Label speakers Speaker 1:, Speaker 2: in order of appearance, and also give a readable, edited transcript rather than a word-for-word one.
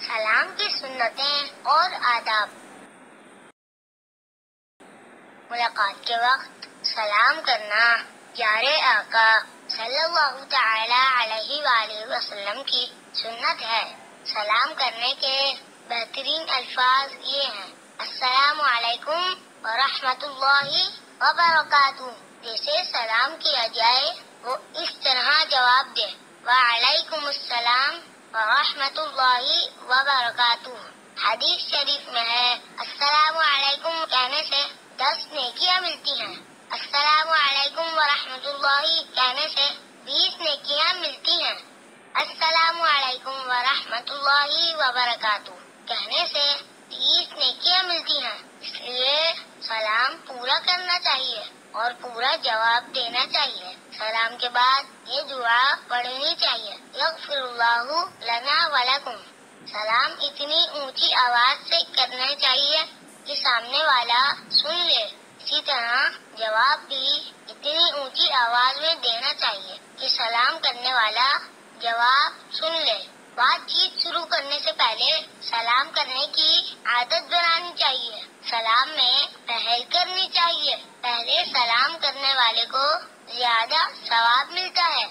Speaker 1: سلام کی سنتیں اور آداب۔ ملاقات کے وقت سلام کرنا پیارے آقا صلی اللہ تعالی علیہ وآلہ وسلم کی سنت ہے۔ سلام کرنے کے بہترین الفاظ یہ ہیں: السلام علیکم ورحمۃ اللہ وبرکاتہ۔ جیسے سلام کیا جائے وہ اس طرح جواب دے: وعلیکم السلام ورحمۃ اللہ وبرکاتہ۔ حدیث شریف میں ہے: السلام علیکم کہنے سے 10 نیکیاں ملتی ہیں، السلام علیکم ورحمۃ اللہ کہنے سے 20 نیکیاں ملتی ہیں، السلام علیکم ورحمۃ اللہ وبرکاتہ کہنے سے 30 نیکیاں ملتی ہیں۔ اس لیے سلام پورا کرنا چاہیے اور پورا جواب دینا چاہیے۔ سلام کے بعد یہ دعا پڑھنی چاہیے: یغفر اللہ لنا ولکم۔ سلام اتنی اونچی آواز سے کرنا چاہیے کہ سامنے والا سن لے۔ اسی طرح جواب بھی اتنی اونچی آواز میں دینا چاہیے کہ سلام کرنے والا جواب سن لے۔ بات چیت شروع کرنے سے پہلے سلام کرنے کی عادت بنانی چاہیے۔ سلام میں پہل کرنی چاہیے۔ پہلے سلام کرنے والے کو زیادہ ثواب ملتا ہے۔